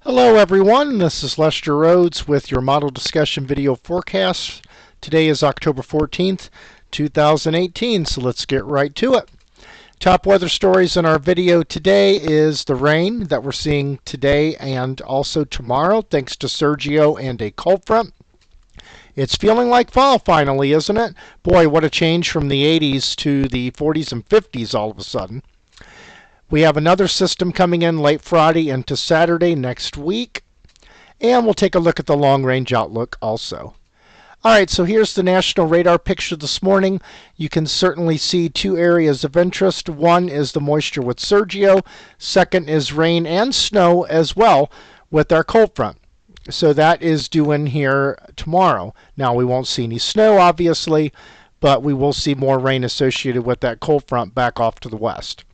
Hello everyone, this is Lester Rhodes with your model discussion video forecast. Today is October 14th, 2018, so let's get right to it. Top weather stories in our video today is the rain that we're seeing today and also tomorrow thanks to Sergio and a cold front. It's feeling like fall finally, isn't it? Boy, what a change from the 80s to the 40s and 50s all of a sudden. We have another system coming in late Friday into Saturday next week. And we'll take a look at the long-range outlook also. All right, so here's the national radar picture this morning. You can certainly see two areas of interest. One is the moisture with Sergio. Second is rain and snow as well with our cold front. So that is due in here tomorrow. Now, we won't see any snow, obviously, but we will see more rain associated with that cold front back off to the west.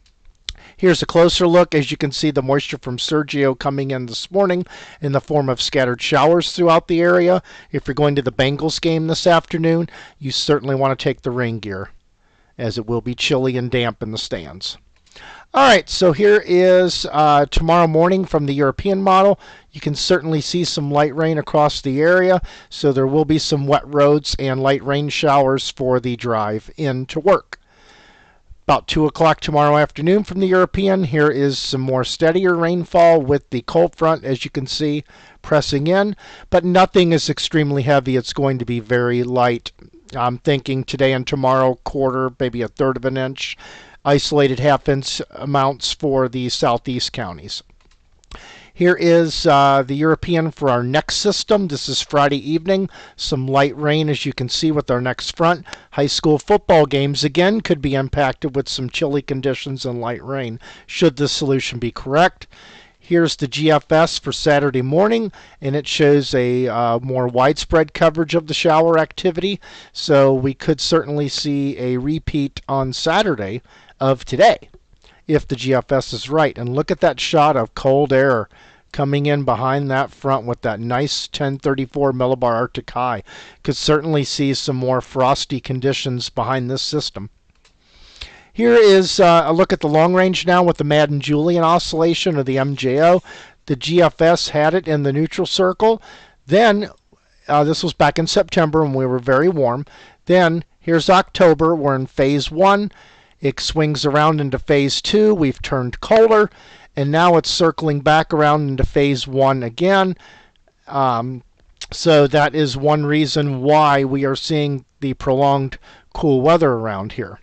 Here's a closer look. As you can see, the moisture from Sergio coming in this morning in the form of scattered showers throughout the area. If you're going to the Bengals game this afternoon, you certainly want to take the rain gear, as it will be chilly and damp in the stands. All right, so here is tomorrow morning from the European model. You can certainly see some light rain across the area, so there will be some wet roads and light rain showers for the drive in to work. About 2 o'clock tomorrow afternoon from the European, here is some more steadier rainfall with the cold front, as you can see, pressing in. But nothing is extremely heavy. It's going to be very light. I'm thinking today and tomorrow, quarter, maybe a third of an inch. Isolated half-inch amounts for the southeast counties. Here is the European for our next system. This is Friday evening. Some light rain, as you can see, with our next front. High school football games, again, could be impacted with some chilly conditions and light rain, should this solution be correct. Here's the GFS for Saturday morning, and it shows a more widespread coverage of the shower activity. So we could certainly see a repeat on Saturday of today, if the GFS is right. And look at that shot of cold air coming in behind that front with that nice 1034 millibar Arctic high. Could certainly see some more frosty conditions behind this system. Here is a look at the long range now with the Madden-Julian oscillation, or the MJO. The GFS had it in the neutral circle. Then, this was back in September when we were very warm. Then, here's October. We're in phase 1. It swings around into phase 2. We've turned colder, and now it's circling back around into phase 1 again. So that is one reason why we are seeing the prolonged cool weather around here.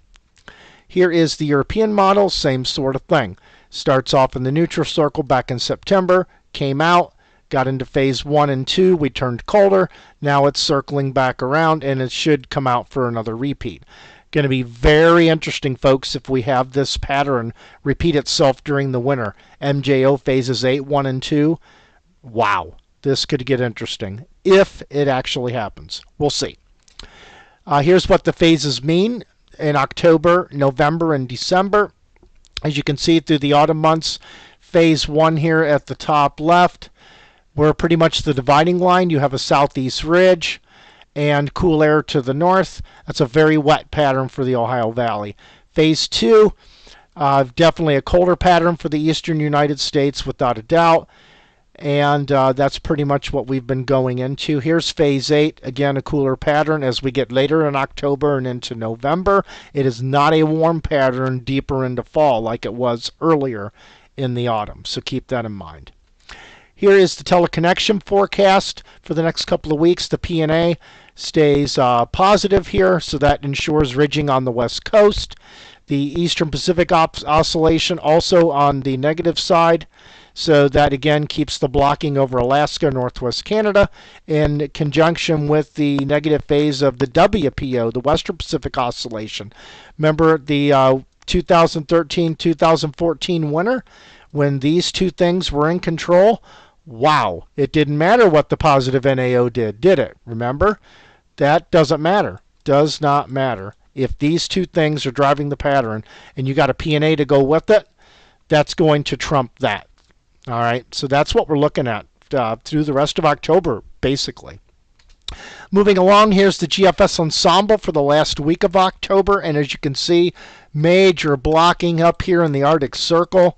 Here is the European model, same sort of thing. Starts off in the neutral circle back in September, came out, got into phase 1 and 2. We turned colder. Now it's circling back around, and it should come out for another repeat. Going to be very interesting, folks, if we have this pattern repeat itself during the winter. MJO phases 8, 1, and 2. Wow, this could get interesting if it actually happens. We'll see. Here's what the phases mean in October, November, and December. As you can see through the autumn months, phase 1 here at the top left, we're pretty much the dividing line. You have a southeast ridge and cool air to the north. That's a very wet pattern for the Ohio Valley. Phase 2, definitely a colder pattern for the eastern United States without a doubt. And that's pretty much what we've been going into. Here's phase 8, again a cooler pattern as we get later in October and into November. It is not a warm pattern deeper into fall like it was earlier in the autumn, so keep that in mind. Here is the teleconnection forecast for the next couple of weeks. The PNA stays positive here, so that ensures ridging on the west coast. The Eastern Pacific oscillation also on the negative side, so that again keeps the blocking over Alaska, Northwest Canada, in conjunction with the negative phase of the WPO, the Western Pacific oscillation. Remember the 2013-2014 winter, when these two things were in control? Wow, it didn't matter what the positive NAO did it? Remember? That doesn't matter. Does not matter. If these two things are driving the pattern and you got a PNA to go with it, that's going to trump that. All right, so that's what we're looking at through the rest of October, basically. Moving along, here's the GFS ensemble for the last week of October, and as you can see, major blocking up here in the Arctic Circle.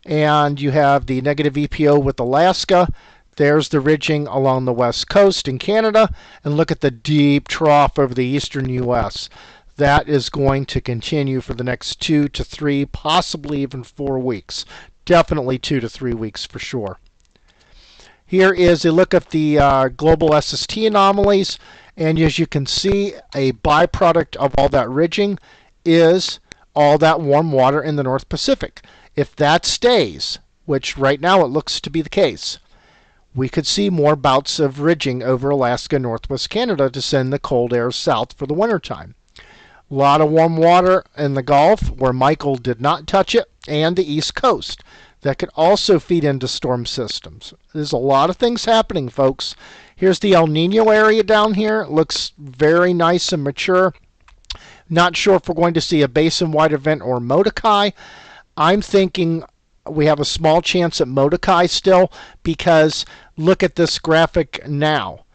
and you have the negative EPO with Alaska. There's the ridging along the west coast in Canada, and look at the deep trough over the eastern U.S. That is going to continue for the next 2 to 3, possibly even 4 weeks. Definitely 2 to 3 weeks for sure. Here is a look at the global SST anomalies, and as you can see, a byproduct of all that ridging is all that warm water in the North Pacific. If that stays, which right now it looks to be the case, we could see more bouts of ridging over Alaska, Northwest Canada to send the cold air south for the wintertime. A lot of warm water in the Gulf where Michael did not touch it, and the East Coast. That could also feed into storm systems. There's a lot of things happening, folks. Here's the El Nino area down here. It looks very nice and mature. Not sure if we're going to see a basin-wide event or Molokai. I'm thinking we have a small chance at Molokai still, because look at this graphic now.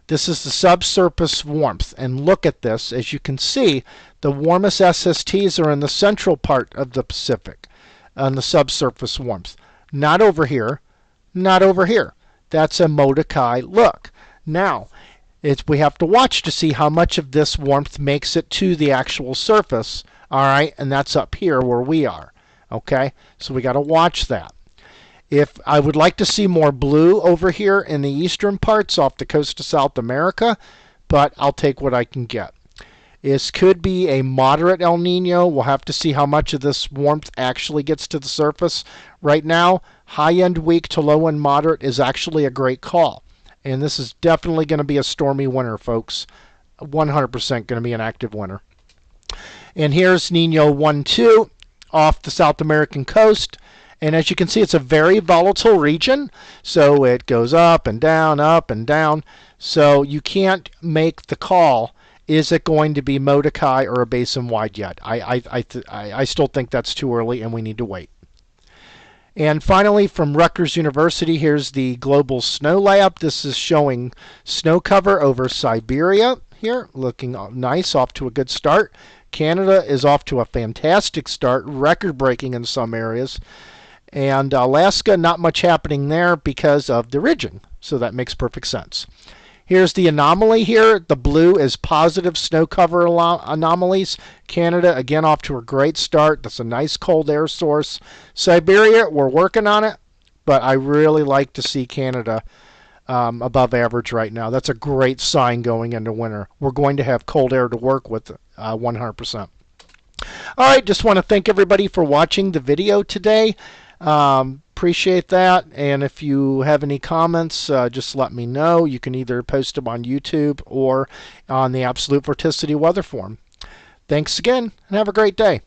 This is the subsurface warmth, and look at this. As you can see, the warmest SSTs are in the central part of the Pacific on the subsurface warmth. Not over here, not over here. That's a Molokai look. Now, we have to watch to see how much of this warmth makes it to the actual surface, all right, and that's up here where we are. Okay, so we got to watch that. If I would like to see more blue over here in the eastern parts off the coast of South America, but I'll take what I can get. This could be a moderate El Nino. We'll have to see how much of this warmth actually gets to the surface. Right now, high-end weak to low-end moderate is actually a great call. And this is definitely going to be a stormy winter, folks. 100% going to be an active winter. And here's Nino 1-2. Off the South American coast, and as you can see, it's a very volatile region, so it goes up and down, so you can't make the call, is it going to be Molokai or a basin wide yet? I still think that's too early and we need to wait. And finally, from Rutgers University, here's the Global Snow Lab. This is showing snow cover over Siberia here, looking nice, off to a good start. Canada is off to a fantastic start, record-breaking in some areas. And Alaska, not much happening there because of the ridging, so that makes perfect sense. Here's the anomaly here. The blue is positive snow cover anomalies. Canada, again, off to a great start. That's a nice cold air source. Siberia, we're working on it, but I really like to see Canada above average right now. That's a great sign going into winter. We're going to have cold air to work with 100%. All right, just want to thank everybody for watching the video today. Appreciate that. And if you have any comments, just let me know. You can either post them on YouTube or on the Absolute Vorticity Weather Forum. Thanks again, and have a great day.